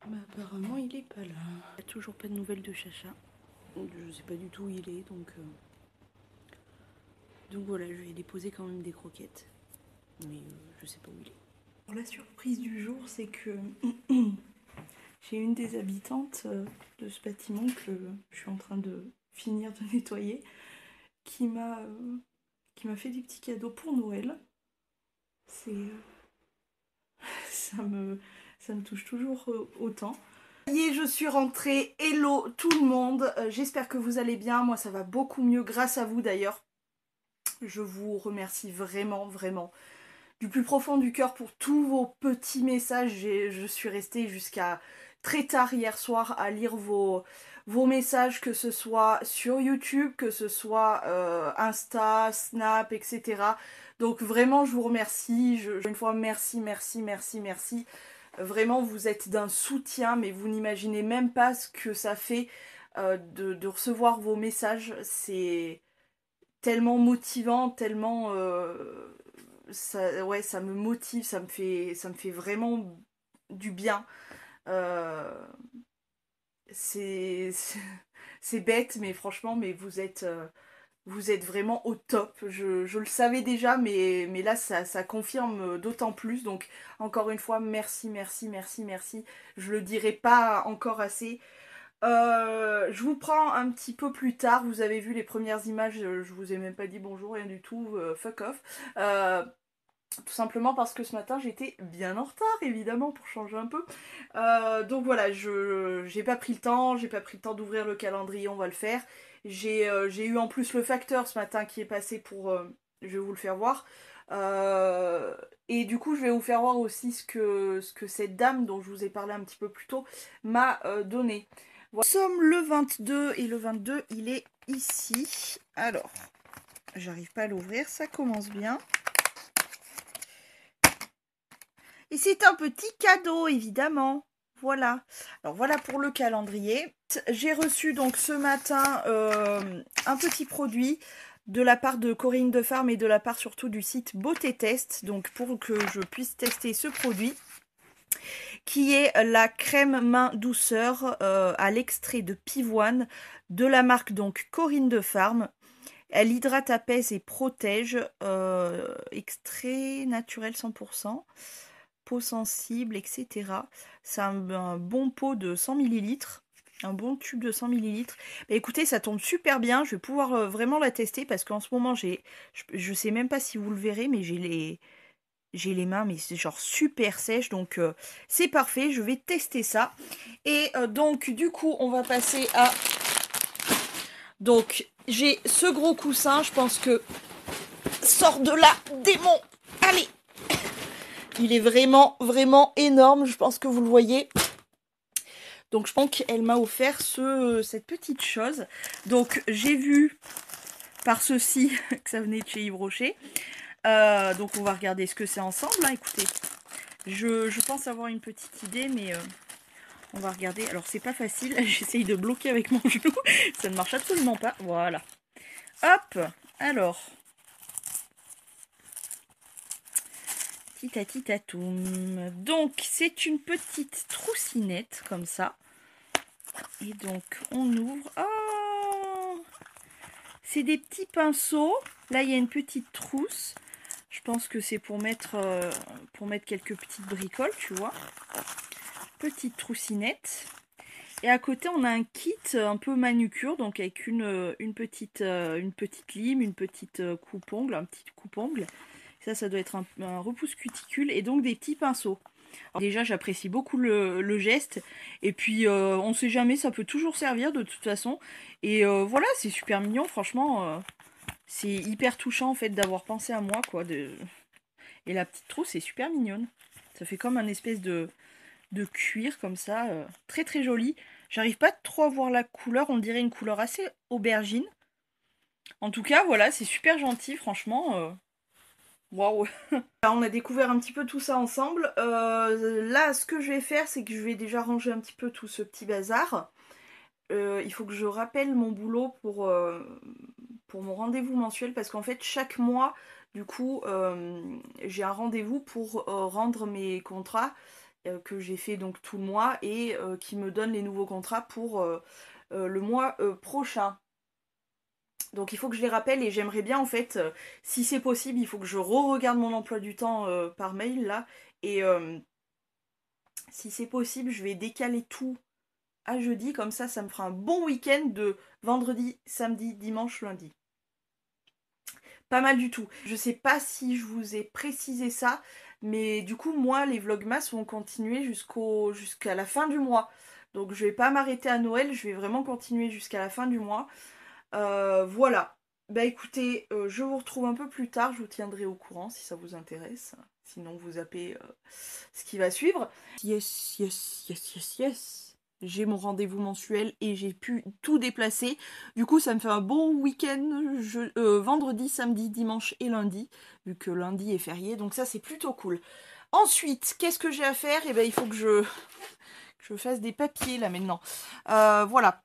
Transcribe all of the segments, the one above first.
Bah, apparemment il est pas là. Il n'y a toujours pas de nouvelles de Chacha. Je sais pas du tout où il est, donc voilà, je vais déposer quand même des croquettes. Mais je sais pas où il est. Alors, la surprise du jour, c'est que j'ai une des habitantes de ce bâtiment que je suis en train de finir de nettoyer qui m'a fait des petits cadeaux pour Noël. C'est ça me touche toujours autant. Et je suis rentrée, hello tout le monde, j'espère que vous allez bien, moi ça va beaucoup mieux grâce à vous d'ailleurs. Je vous remercie vraiment, vraiment, du plus profond du cœur pour tous vos petits messages. Je suis restée jusqu'à très tard hier soir à lire vos messages, que ce soit sur YouTube, que ce soit Insta, Snap, etc. Donc vraiment je vous remercie, une fois merci, merci, merci, merci. Vraiment vous êtes d'un soutien, mais vous n'imaginez même pas ce que ça fait de recevoir vos messages. C'est tellement motivant, tellement ça, ouais, ça me motive, ça me fait vraiment du bien. Euh, c'est c'est bête, mais franchement, mais vous êtes vraiment au top. Je le savais déjà, mais là, ça confirme d'autant plus. Donc, encore une fois, merci, merci, merci, merci. Je le dirai pas encore assez. Je vous prends un petit peu plus tard. Vous avez vu les premières images. Je vous ai même pas dit bonjour, rien du tout. Fuck off. Tout simplement parce que ce matin j'étais bien en retard, évidemment, pour changer un peu. Donc voilà, j'ai pas pris le temps, d'ouvrir le calendrier, on va le faire. J'ai eu en plus le facteur ce matin qui est passé pour... je vais vous le faire voir. Et du coup je vais vous faire voir aussi ce que cette dame dont je vous ai parlé un petit peu plus tôt m'a donné. Voilà. Nous sommes le 22 et le 22 il est ici. Alors, j'arrive pas à l'ouvrir, ça commence bien. Et c'est un petit cadeau, évidemment. Voilà. Alors voilà pour le calendrier. J'ai reçu donc ce matin un petit produit de la part de Corinne de Farm et de la part surtout du site Beauté Test. Donc pour que je puisse tester ce produit, qui est la crème main douceur à l'extrait de pivoine de la marque donc Corinne de Farm. Elle hydrate, apaise et protège. Extrait naturel 100%. Peau sensible, etc. C'est un bon pot de 100 ml. Un bon tube de 100 ml. Bah, écoutez, ça tombe super bien. Je vais pouvoir vraiment la tester parce qu'en ce moment, je sais même pas si vous le verrez, mais j'ai les mains, mais c'est genre super sèche. Donc, c'est parfait. Je vais tester ça. Et donc, du coup, on va passer à... Donc, j'ai ce gros coussin. Je pense que... Sors de là, démon! Allez! Il est vraiment, vraiment énorme. Je pense que vous le voyez. Donc je pense qu'elle m'a offert cette petite chose. Donc j'ai vu par ceci que ça venait de chez Yves Rocher. Donc on va regarder ce que c'est ensemble. Hein. Écoutez, je pense avoir une petite idée, mais on va regarder. Alors c'est pas facile. J'essaye de bloquer avec mon genou. Ça ne marche absolument pas. Voilà. Hop. Alors. Titatitatoum. Donc c'est une petite troussinette comme ça. Et donc on ouvre. Oh, c'est des petits pinceaux. Là il y a une petite trousse. Je pense que c'est pour mettre quelques petites bricoles, tu vois. Petite troussinette. Et à côté on a un kit un peu manucure, donc avec une petite lime, une petite coupe-ongle, un petit coupe-ongle. Ça doit être un repousse cuticule et donc des petits pinceaux. Alors déjà, j'apprécie beaucoup le geste. Et puis, on sait jamais, ça peut toujours servir de toute façon. Et voilà, c'est super mignon, franchement. C'est hyper touchant, en fait, d'avoir pensé à moi, quoi. Et la petite trousse, c'est super mignonne. Ça fait comme un espèce de cuir, comme ça. Très, très joli. J'arrive pas trop à voir la couleur. On dirait une couleur assez aubergine. En tout cas, voilà, c'est super gentil, franchement. Waouh! On a découvert un petit peu tout ça ensemble. Là, ce que je vais faire, c'est que je vais déjà ranger un petit peu tout ce petit bazar. Il faut que je rappelle mon boulot pour mon rendez-vous mensuel parce qu'en fait, chaque mois, du coup, j'ai un rendez-vous pour rendre mes contrats que j'ai fait donc tout le mois et qui me donne les nouveaux contrats pour le mois prochain. Donc il faut que je les rappelle et j'aimerais bien en fait, si c'est possible, il faut que je re-regarde mon emploi du temps par mail là. Et si c'est possible, je vais décaler tout à jeudi, comme ça me fera un bon week-end de vendredi, samedi, dimanche, lundi. Pas mal du tout. Je sais pas si je vous ai précisé ça, mais du coup moi les vlogmas vont continuer jusqu'à la fin du mois. Donc je vais pas m'arrêter à Noël, je vais vraiment continuer jusqu'à la fin du mois. Voilà. Bah écoutez, je vous retrouve un peu plus tard, je vous tiendrai au courant si ça vous intéresse. Sinon vous zappez ce qui va suivre. Yes, yes, yes, yes, yes. J'ai mon rendez-vous mensuel et j'ai pu tout déplacer. Du coup, ça me fait un bon week-end vendredi, samedi, dimanche et lundi, vu que lundi est férié. Donc ça, c'est plutôt cool. Ensuite, qu'est-ce que j'ai à faire? Eh ben, il faut que je fasse des papiers là maintenant. Voilà.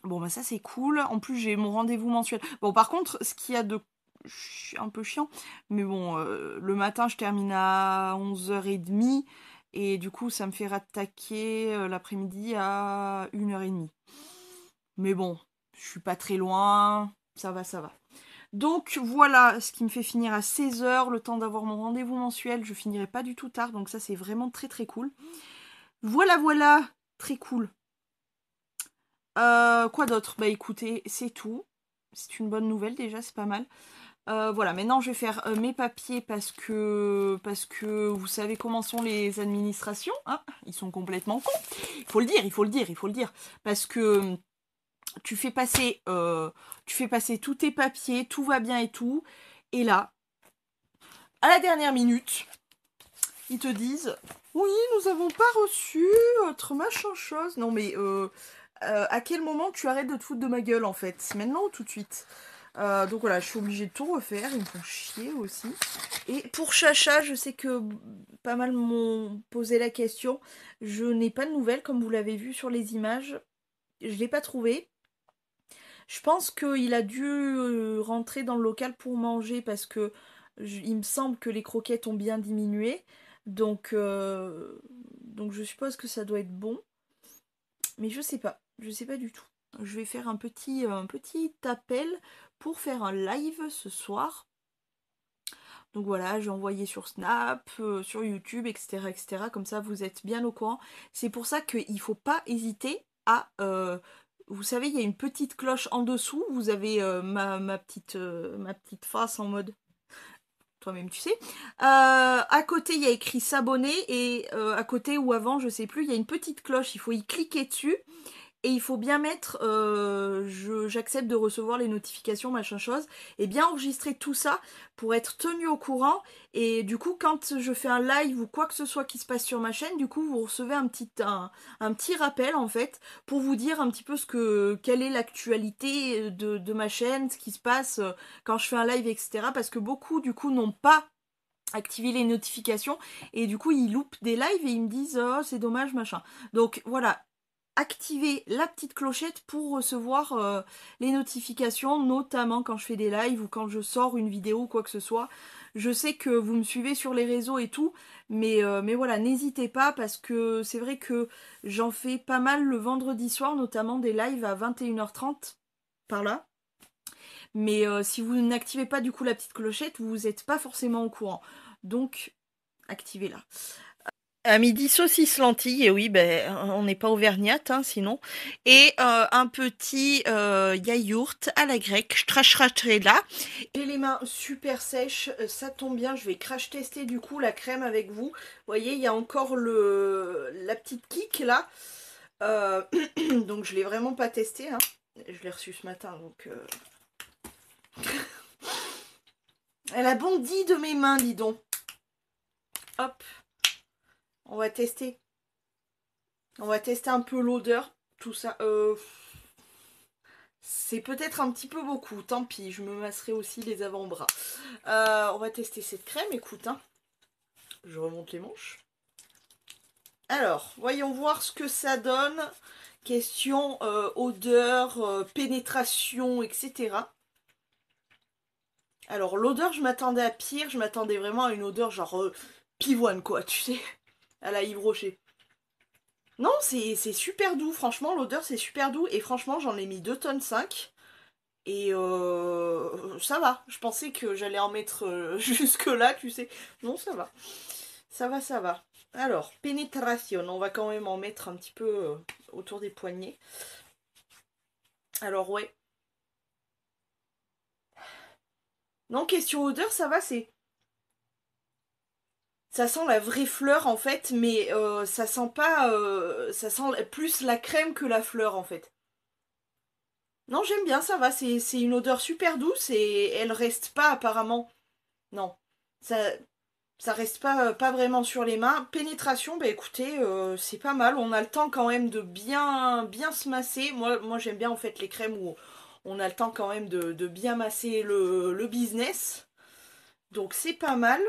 Bon, bah ça, c'est cool. En plus, j'ai mon rendez-vous mensuel. Bon, par contre, ce qu'il y a de un peu chiant, mais bon, le matin, je termine à 11h30. Et du coup, ça me fait rattaquer l'après-midi à 1h30. Mais bon, je suis pas très loin. Ça va, ça va. Donc voilà ce qui me fait finir à 16h, le temps d'avoir mon rendez-vous mensuel. Je finirai pas du tout tard, donc ça, c'est vraiment très très cool. Voilà, voilà, très cool. Quoi d'autre? Bah écoutez, c'est tout. C'est une bonne nouvelle déjà, c'est pas mal. Voilà, maintenant je vais faire mes papiers parce que vous savez comment sont les administrations, hein, ils sont complètement cons. Il faut le dire, il faut le dire, il faut le dire. Parce que tu fais passer tous tes papiers, tout va bien et tout. Et là, à la dernière minute, ils te disent oui, nous avons pas reçu votre machin chose. Non mais à quel moment tu arrêtes de te foutre de ma gueule en fait? Maintenant ou tout de suite? Donc voilà, je suis obligée de tout refaire, ils me font chier aussi. Et pour Chacha, je sais que pas mal m'ont posé la question. Je n'ai pas de nouvelles, comme vous l'avez vu sur les images. Je ne l'ai pas trouvé. Je pense qu'il a dû rentrer dans le local pour manger parce que il me semble que les croquettes ont bien diminué. Donc je suppose que ça doit être bon. Mais je sais pas. Je sais pas du tout. Je vais faire un petit appel pour faire un live ce soir. Donc voilà, j'ai envoyé sur Snap, sur YouTube, etc., etc. Comme ça, vous êtes bien au courant. C'est pour ça qu'il ne faut pas hésiter à... vous savez, il y a une petite cloche en dessous. Vous avez ma petite face en mode... Toi-même, tu sais. À côté, il y a écrit s'abonner. Et à côté ou avant, je sais plus, il y a une petite cloche. Il faut y cliquer dessus. Et il faut bien mettre j'accepte de recevoir les notifications, machin chose, et bien enregistrer tout ça pour être tenu au courant. Et du coup, quand je fais un live ou quoi que ce soit qui se passe sur ma chaîne, du coup, vous recevez un petit rappel en fait pour vous dire un petit peu quelle est l'actualité de ma chaîne, ce qui se passe quand je fais un live, etc. Parce que beaucoup, du coup, n'ont pas activé les notifications et du coup, ils loupent des lives et ils me disent oh, c'est dommage, machin. Donc voilà, activer la petite clochette pour recevoir les notifications, notamment quand je fais des lives ou quand je sors une vidéo ou quoi que ce soit. Je sais que vous me suivez sur les réseaux et tout, mais voilà, n'hésitez pas parce que c'est vrai que j'en fais pas mal le vendredi soir, notamment des lives à 21h30 par là. Mais si vous n'activez pas du coup la petite clochette, vous n'êtes pas forcément au courant. Donc, activez-la. À midi, saucisse lentilles, et oui, ben, on n'est pas auvergnate, hein, sinon. Et un petit yaourt à la grecque, stracciatella. J'ai les mains super sèches, ça tombe bien, je vais crash tester du coup la crème avec vous. Vous voyez, il y a encore la petite kick là. Donc je l'ai vraiment pas testé, hein. Je l'ai reçu ce matin, donc... Elle a bondi de mes mains, dis donc. Hop, on va tester. On va tester un peu l'odeur, tout ça. C'est peut-être un petit peu beaucoup, tant pis, je me masserai aussi les avant-bras. On va tester cette crème, écoute, hein. Je remonte les manches. Alors, voyons voir ce que ça donne. Question odeur, pénétration, etc. Alors, l'odeur, je m'attendais à pire, je m'attendais vraiment à une odeur genre pivoine, quoi, tu sais. à la Yves Rocher. Non, c'est super doux, franchement, l'odeur c'est super doux. Et franchement, j'en ai mis 2,5 tonnes. Et ça va. Je pensais que j'allais en mettre jusque là, tu sais. Non, ça va. Ça va, ça va. Alors, pénétration. On va quand même en mettre un petit peu autour des poignets. Alors, ouais. Non, question odeur, ça va, c'est... Ça sent la vraie fleur en fait, mais ça sent pas... ça sent plus la crème que la fleur en fait. Non, j'aime bien, ça va, c'est une odeur super douce et elle reste pas apparemment... Non, ça, ça reste pas vraiment sur les mains. Pénétration, bah écoutez, c'est pas mal. On a le temps quand même de bien se masser. Moi j'aime bien en fait les crèmes où on a le temps quand même de bien masser le business. Donc c'est pas mal.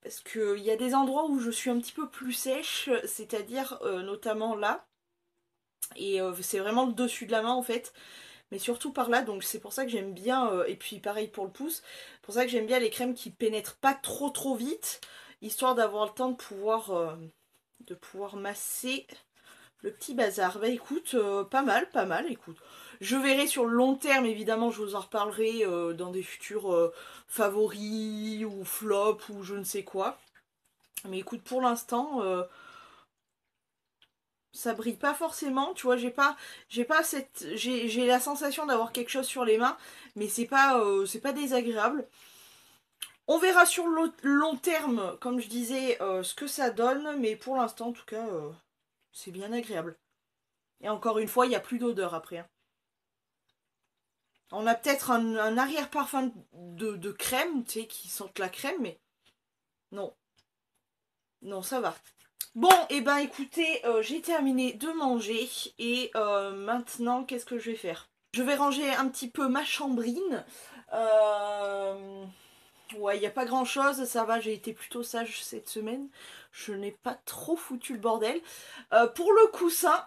Parce qu'il y a des endroits où je suis un petit peu plus sèche, c'est-à-dire notamment là. Et c'est vraiment le dessus de la main en fait. Mais surtout par là, donc c'est pour ça que j'aime bien, et puis pareil pour le pouce, pour ça que j'aime bien les crèmes qui pénètrent pas trop vite, histoire d'avoir le temps de pouvoir masser le petit bazar. Bah écoute, pas mal, écoute. Je verrai sur le long terme, évidemment, je vous en reparlerai dans des futurs favoris ou flops ou je ne sais quoi. Mais écoute, pour l'instant, ça brille pas forcément, tu vois, j'ai pas cette, j'ai la sensation d'avoir quelque chose sur les mains, mais c'est pas désagréable. On verra sur le long terme, comme je disais, ce que ça donne, mais pour l'instant, en tout cas, c'est bien agréable. Et encore une fois, il n'y a plus d'odeur après, hein. On a peut-être un arrière-parfum de crème, tu sais, qui sent la crème, mais non, non, ça va. Bon, et ben écoutez, j'ai terminé de manger et maintenant, qu'est-ce que je vais faire? Je vais ranger un petit peu ma chambrine. Euh, Ouais, il n'y a pas grand-chose, ça va, j'ai été plutôt sage cette semaine. Je n'ai pas trop foutu le bordel. Pour le coussin,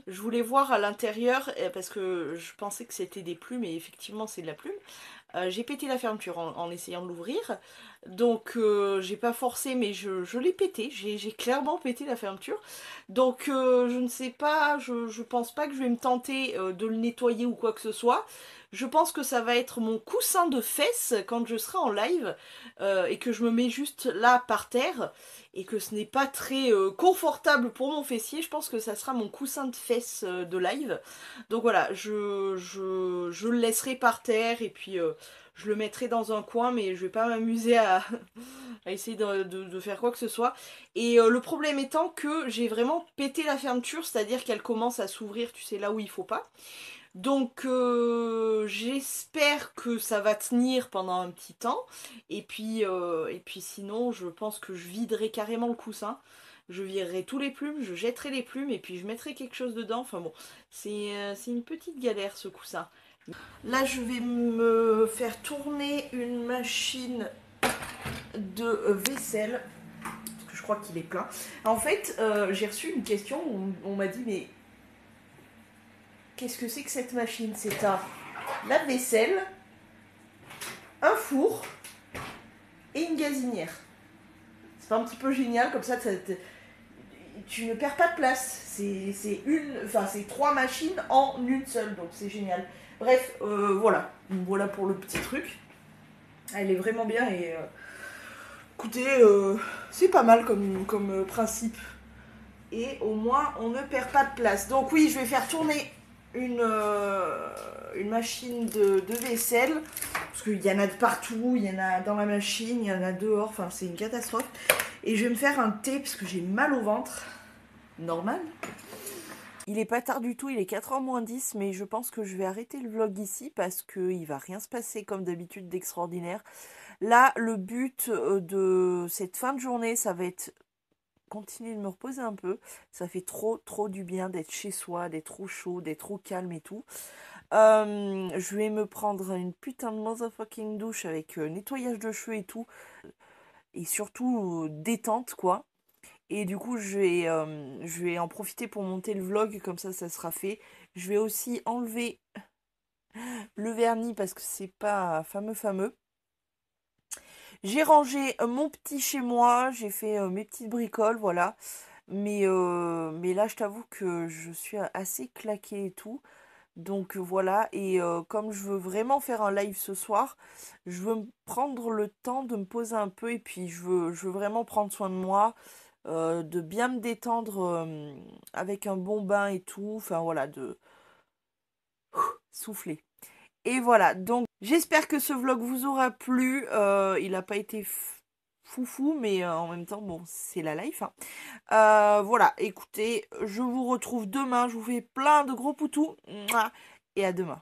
je voulais voir à l'intérieur, parce que je pensais que c'était des plumes, et effectivement c'est de la plume. J'ai pété la fermeture en essayant de l'ouvrir. Donc j'ai pas forcé mais je l'ai pété. J'ai clairement pété la fermeture. Donc je ne sais pas, je pense pas que je vais me tenter de le nettoyer ou quoi que ce soit. Je pense que ça va être mon coussin de fesses quand je serai en live et que je me mets juste là par terre et que ce n'est pas très confortable pour mon fessier. Je pense que ça sera mon coussin de fesses de live. Donc voilà, je le laisserai par terre et puis je le mettrai dans un coin, mais je vais pas m'amuser à essayer de faire quoi que ce soit. Et le problème étant que j'ai vraiment pété la fermeture, c'est-à-dire qu'elle commence à s'ouvrir, tu sais, là où il faut pas. Donc j'espère que ça va tenir pendant un petit temps. Et puis sinon, je pense que je viderai carrément le coussin. Je virerai tous les plumes, je jetterai les plumes et puis je mettrai quelque chose dedans. Enfin bon, c'est une petite galère ce coussin. Là, je vais me faire tourner une machine de vaisselle, parce que je crois qu'il est plein. En fait, j'ai reçu une question où on m'a dit, mais qu'est-ce que c'est que cette machine? C'est un lave-vaisselle, un four et une gazinière. C'est pas un petit peu génial, comme ça, tu ne perds pas de place. C'est trois machines en une seule, donc c'est génial. Bref, voilà. Voilà pour le petit truc. Elle est vraiment bien et écoutez, c'est pas mal comme principe. Et au moins, on ne perd pas de place. Donc oui, je vais faire tourner une machine de vaisselle. Parce qu'il y en a de partout, il y en a dans la machine, il y en a dehors. Enfin, c'est une catastrophe. Et je vais me faire un thé parce que j'ai mal au ventre. Normal. Il est pas tard du tout, il est 4h moins 10, mais je pense que je vais arrêter le vlog ici parce qu'il va rien se passer comme d'habitude d'extraordinaire. Là, le but de cette fin de journée, ça va être continuer de me reposer un peu. Ça fait trop du bien d'être chez soi, d'être au chaud, d'être au calme et tout. Je vais me prendre une putain de motherfucking douche avec nettoyage de cheveux et tout. Et surtout détente, quoi. Et du coup, je vais en profiter pour monter le vlog, comme ça sera fait. Je vais aussi enlever le vernis parce que c'est pas fameux. J'ai rangé mon petit chez moi, j'ai fait mes petites bricoles, voilà. Mais là, je t'avoue que je suis assez claquée et tout. Donc voilà, et comme je veux vraiment faire un live ce soir, je veux me prendre le temps de me poser un peu et puis je veux vraiment prendre soin de moi, de bien me détendre avec un bon bain et tout, enfin voilà, de souffler. Et voilà, donc j'espère que ce vlog vous aura plu. Il n'a pas été foufou, mais en même temps, bon, c'est la life, hein. Voilà, écoutez, je vous retrouve demain. Je vous fais plein de gros poutous. Mouah. Et à demain.